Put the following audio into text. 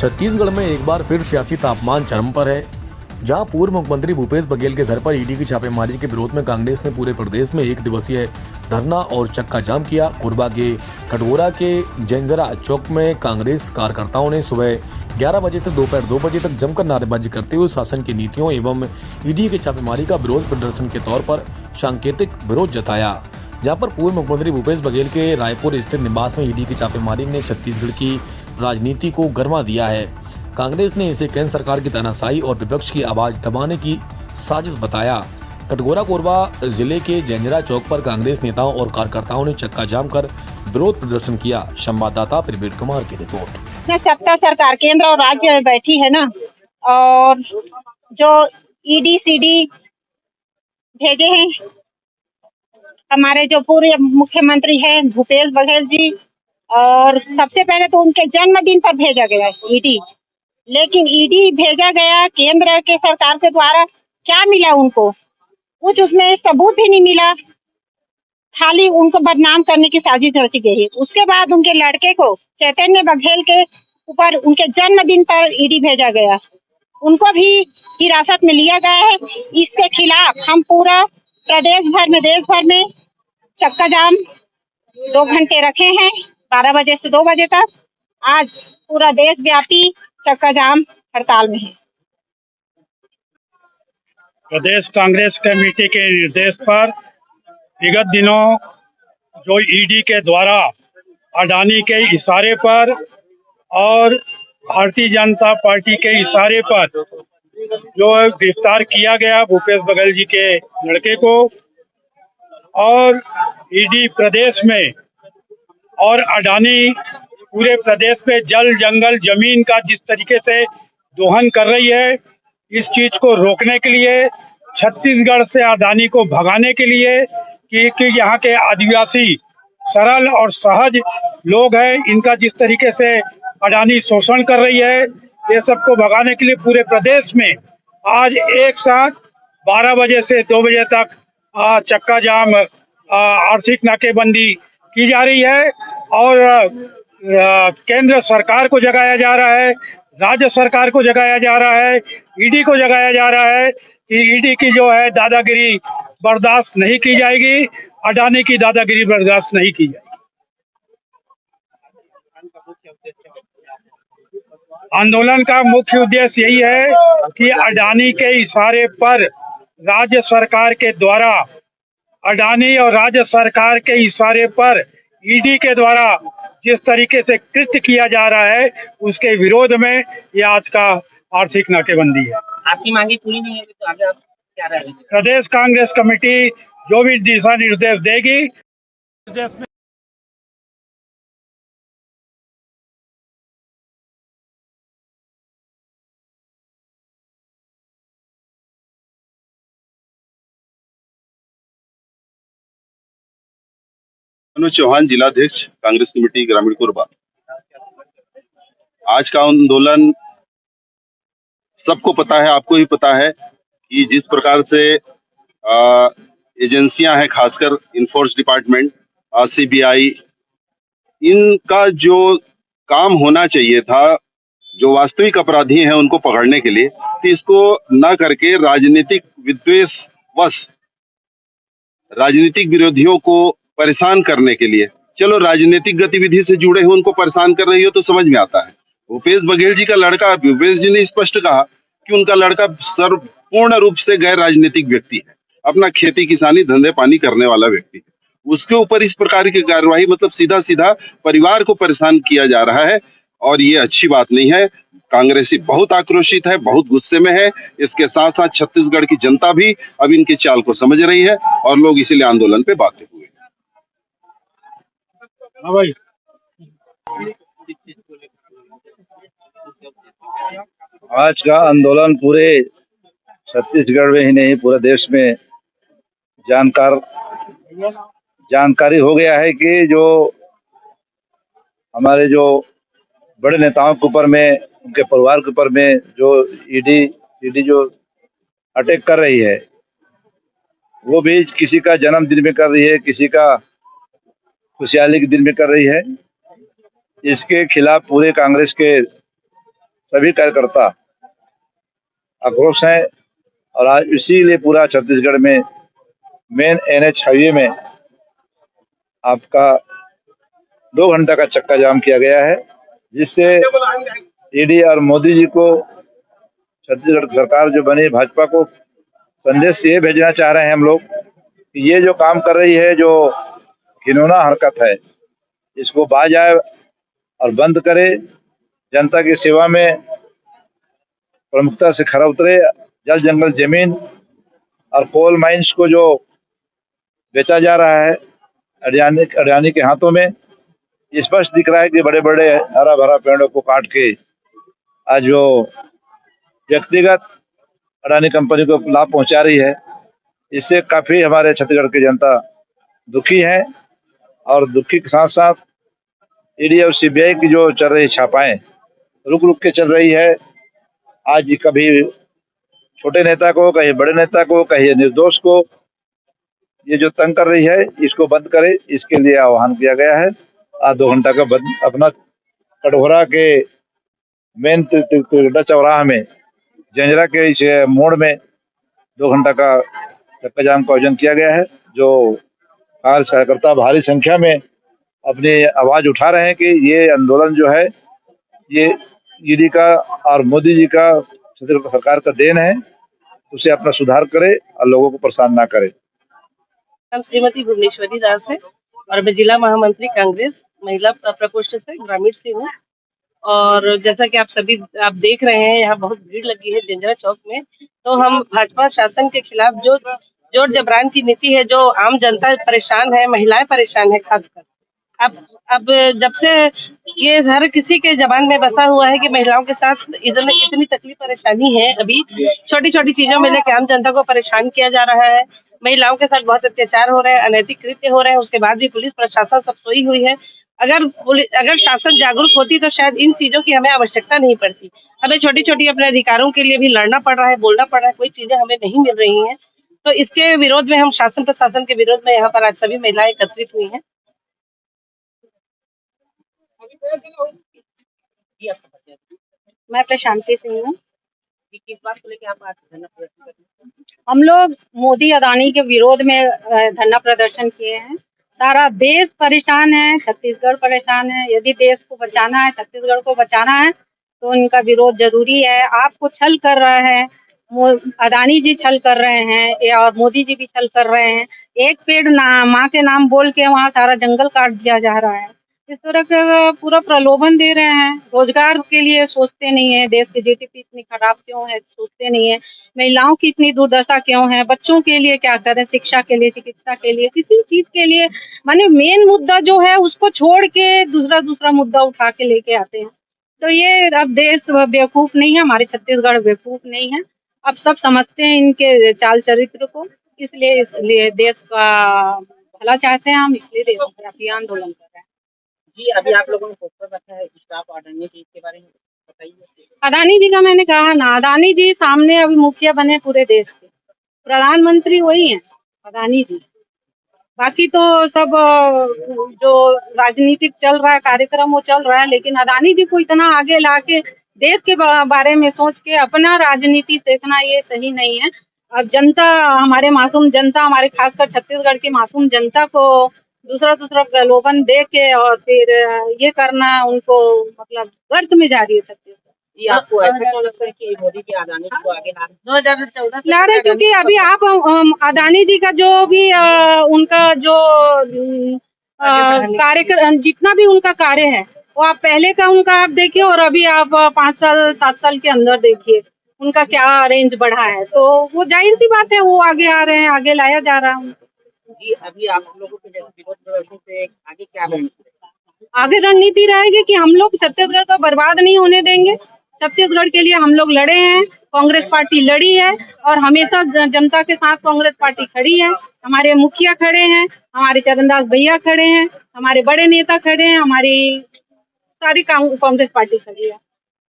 छत्तीसगढ़ में एक बार फिर सियासी तापमान चरम पर है, जहां पूर्व मुख्यमंत्री भूपेश बघेल के घर पर ईडी की छापेमारी के विरोध में कांग्रेस ने पूरे प्रदेश में एक दिवसीय धरना और चक्का जाम किया। कोरबा के कटघोरा के जैनजरा चौक में कांग्रेस कार्यकर्ताओं ने सुबह 11 बजे से दोपहर 2 बजे तक जमकर नारेबाजी करते हुए शासन की नीतियों एवं ईडी की छापेमारी का विरोध प्रदर्शन के तौर पर सांकेतिक विरोध जताया। जहां पर पूर्व मुख्यमंत्री भूपेश बघेल के रायपुर स्थित निवास में ईडी की छापेमारी ने छत्तीसगढ़ की राजनीति को गरमा दिया है। कांग्रेस ने इसे केंद्र सरकार की तानाशाही और विपक्ष की आवाज दबाने की साजिश बताया। कटघोरा कोरबा जिले के जैनजरा चौक पर कांग्रेस नेताओं और कार्यकर्ताओं ने चक्का जाम कर विरोध प्रदर्शन किया। संवाददाता प्रवीण कुमार की रिपोर्ट। सत्ता सरकार केंद्र और राज्य में बैठी है ना, और जो ईडी सीडी भेजे हैं हमारे जो पूर्व मुख्यमंत्री हैं भूपेश बघेल जी, और सबसे पहले तो उनके जन्मदिन पर भेजा गया ईडी। लेकिन ईडी भेजा गया केंद्र के सरकार के द्वारा, क्या मिला उनको? कुछ उसमें सबूत भी नहीं मिला, खाली उनको बदनाम करने की साजिश रची गई है। उसके बाद उनके लड़के को चैतन्य बघेल के ऊपर उनके जन्मदिन पर ईडी भेजा गया, उनको भी हिरासत में लिया गया है। इसके खिलाफ हम पूरा प्रदेश भर में, देश भर में चक्का जाम 2 घंटे रखे हैं, 12 बजे से 2 बजे तक। आज पूरा देश व्यापी चक्का जाम हड़ताल में है। प्रदेश कांग्रेस कमेटी के निर्देश पर विगत दिनों जो ईडी के द्वारा अडानी के इशारे पर और भारतीय जनता पार्टी के इशारे पर जो गिरफ्तार किया गया भूपेश बघेल जी के लड़के को, और ईडी प्रदेश में और अडानी पूरे प्रदेश में जल जंगल जमीन का जिस तरीके से दोहन कर रही है, इस चीज को रोकने के लिए, छत्तीसगढ़ से अडानी को भगाने के लिए कि यहाँ के आदिवासी सरल और सहज लोग हैं, इनका जिस तरीके से अडानी शोषण कर रही है, ये सबको भगाने के लिए पूरे प्रदेश में आज एक साथ 12 बजे से 2 बजे तक चक्का जाम, आर्थिक नाकेबंदी की जा रही है। और केंद्र सरकार को जगाया जा रहा है, राज्य सरकार को जगाया जा रहा है, ईडी को जगाया जा रहा है कि ईडी की जो है दादागिरी बर्दाश्त नहीं की जाएगी, अडानी की दादागिरी बर्दाश्त नहीं की जाएगी। आंदोलन का मुख्य उद्देश्य यही है कि अडानी के इशारे पर राज्य सरकार के द्वारा, अडानी और राज्य सरकार के इशारे पर ईडी के द्वारा जिस तरीके से कृत्य किया जा रहा है, उसके विरोध में ये आज का आर्थिक नाकेबंदी है। आपकी मांगे पूरी नहीं है तो आगे आप क्या रहेंगे? प्रदेश कांग्रेस कमेटी जो भी दिशा निर्देश देगी, प्रदेश में मनोज चौहान, जिलाध्यक्ष कांग्रेस कमेटी ग्रामीण कोरबा। आज का आंदोलन सबको पता है, आपको भी पता है कि जिस प्रकार से एजेंसियां हैं, खासकर इन्फोर्स डिपार्टमेंट, सीबीआई, इनका जो काम होना चाहिए था, जो वास्तविक अपराधी हैं उनको पकड़ने के लिए, तो इसको न करके राजनीतिक विद्वेषवश राजनीतिक विरोधियों को परेशान करने के लिए, चलो राजनीतिक गतिविधि से जुड़े हैं उनको परेशान कर रही हो तो समझ में आता है। भूपेश बघेल जी का लड़का, भूपेश जी ने स्पष्ट कहा कि उनका लड़का पूर्ण रूप से गैर राजनीतिक व्यक्ति है, अपना खेती किसानी धंधे पानी करने वाला व्यक्ति है। उसके ऊपर इस प्रकार की कार्यवाही, मतलब सीधा सीधा परिवार को परेशान किया जा रहा है, और ये अच्छी बात नहीं है। कांग्रेसी बहुत आक्रोशित है, बहुत गुस्से में है। इसके साथ साथ छत्तीसगढ़ की जनता भी अब इनके चाल को समझ रही है और लोग इसीलिए आंदोलन पे बाध्य हुए। हाँ भाई, आज का आंदोलन पूरे छत्तीसगढ़ में ही नहीं पूरे देश में जानकारी हो गया है कि जो हमारे जो बड़े नेताओं के ऊपर में, उनके परिवार के ऊपर में जो ईडी जो अटैक कर रही है, वो भी किसी का जन्मदिन में कर रही है, किसी का खुशहाली के दिन में कर रही है। इसके खिलाफ पूरे कांग्रेस के सभी कार्यकर्ता आक्रोश हैं। और आज इसीलिए पूरा छत्तीसगढ़ में मेन NH हाईवे में आपका 2 घंटा का चक्का जाम किया गया है, जिससे ईडी और मोदी जी को, छत्तीसगढ़ सरकार जो बनी भाजपा को संदेश ये भेजना चाह रहे हैं हम लोग कि ये जो काम कर रही है, जो घिनौना हरकत है, इसको बाज आए और बंद करे। जनता की सेवा में प्रमुखता से खरा उतरे। जल जंगल जमीन और कोल माइंस को जो बेचा जा रहा है अडानी के हाथों में, स्पष्ट दिख रहा है कि बड़े बड़े हरा भरा पेड़ों को काट के आज जो व्यक्तिगत अडानी कंपनी को लाभ पहुंचा रही है, इससे काफी हमारे छत्तीसगढ़ की जनता दुखी है। और दुखी के साथ साथ ईडी और CBI की जो चल रही छापाएं रुक रुक के चल रही है। आज कभी छोटे नेता को, कहीं बड़े नेता को, कहीं निर्दोष को ये जो तंग कर रही है, इसको बंद करे, इसके लिए आह्वान किया गया है। आज 2 घंटा का बंद अपना कटघोरा के मेन तिरगड्डा चौराहा में, जंजरा के इस मोड़ में 2 घंटा का चक्का जाम का आयोजन किया गया है, जो कांग्रेस कार्यकर्ता भारी संख्या में अपनी आवाज उठा रहे हैं कि ये आंदोलन जो है ये ईडी का और मोदी जी का, छत्तीसगढ़ सरकार का देन है, उसे अपना सुधार करे और लोगों को परेशान ना करे। हम श्रीमती भुवनेश्वरी दास है और मैं जिला महामंत्री कांग्रेस महिला प्रकोष्ठ से ग्रामीण से हूँ। और जैसा कि आप देख रहे हैं, यहाँ बहुत भीड़ लगी है जंजरा चौक में। तो हम भाजपा शासन के खिलाफ जो जोर जबरान की नीति है, जो आम जनता परेशान है, महिलाएं परेशान है खासकर। अब जब से ये हर किसी के जबान में बसा हुआ है कि महिलाओं के साथ इतनी तकलीफ परेशानी है, अभी छोटी छोटी चीजों में लेकर आम जनता को परेशान किया जा रहा है। महिलाओं के साथ बहुत अत्याचार हो रहे हैं, अनैतिक कृत्य हो रहे हैं। उसके बाद भी पुलिस प्रशासन सब सोई हुई है। अगर शासन जागरूक होती तो शायद इन चीजों की हमें आवश्यकता नहीं पड़ती। हमें छोटी छोटी अपने अधिकारों के लिए भी लड़ना पड़ रहा है, बोलना पड़ रहा है, कोई चीजें हमें नहीं मिल रही हैं। तो इसके विरोध में हम शासन प्रशासन के विरोध में यहाँ पर आज सभी महिलाएं एकत्रित हुई हैं। मैं प्रशांति सिंह हूँ। किस बात को लेकर आप आज धरना प्रदर्शन कर रहे हैं? हम लोग मोदी अडानी के विरोध में धरना प्रदर्शन किए हैं। सारा देश परेशान है, छत्तीसगढ़ परेशान है। यदि देश को बचाना है, छत्तीसगढ़ को बचाना है, तो इनका विरोध जरूरी है। आपको छल कर रहा है, अडानी जी छल कर रहे हैं और मोदी जी भी छल कर रहे हैं। एक पेड़ माँ के नाम बोल के वहाँ सारा जंगल काट दिया जा रहा है। इस तरह का पूरा प्रलोभन दे रहे हैं। रोजगार के लिए सोचते नहीं है, देश की GDP इतनी खराब क्यों है सोचते नहीं है, महिलाओं की इतनी दुर्दशा क्यों है, बच्चों के लिए क्या करें, शिक्षा के लिए, चिकित्सा के लिए, किसी चीज के लिए। माने मेन मुद्दा जो है उसको छोड़ के दूसरा मुद्दा उठा के लेके आते हैं। तो ये अब देश बेवकूफ नहीं है, हमारे छत्तीसगढ़ बेवकूफ नहीं है। अब सब समझते हैं इनके चाल चरित्र को, इसलिए देश का भला चाहते हैं हम, इसलिए देशव्यापी आंदोलन कर रहे हैं। जी, अभी आप लोगों ने पोस्टर रखा है स्टाफ अडानी जी के बारे में बताइए। अडानी जी का मैंने कहा ना, अडानी जी सामने अभी मुखिया बने पूरे देश के, प्रधानमंत्री वही हैं अडानी जी। बाकी तो सब जो राजनीतिक चल रहा है कार्यक्रम वो चल रहा है, लेकिन अडानी जी को इतना आगे लाके देश के बारे में सोच के अपना राजनीति देखना ये सही नहीं है। अब जनता, हमारे मासूम जनता, हमारे खासकर छत्तीसगढ़ की मासूम जनता को दूसरा प्रलोभन दे के और फिर ये करना उनको मतलब गर्त में जा रही है छत्तीसगढ़। ये आपको ऐसा क्यों लगता है कि मोदी के अडानी जी को आगे ला 2014 ला रहे? क्योंकि अभी आप अडानी जी का जो भी उनका जो कार्यक्रम, जितना भी उनका कार्य है, वो आप पहले का उनका आप देखिए और अभी आप 5 साल 7 साल के अंदर देखिए उनका क्या रेंज बढ़ा है। तो वो जाहिर सी बात है वो आगे आ रहे हैं, आगे लाया जा रहा है। जी, अभी आप लोगों के जैसे विरोध प्रदर्शन से आगे क्या रणनीति? आगे रणनीति रहेगी कि हम लोग छत्तीसगढ़ को बर्बाद नहीं होने देंगे। छत्तीसगढ़ के लिए हम लोग लड़े हैं, कांग्रेस पार्टी लड़ी है और हमेशा जनता के साथ कांग्रेस पार्टी खड़ी है। हमारे मुखिया खड़े हैं, हमारे चरणदास भैया खड़े हैं, हमारे बड़े नेता खड़े हैं, हमारी सारी कांग्रेस पार्टी खड़ी है।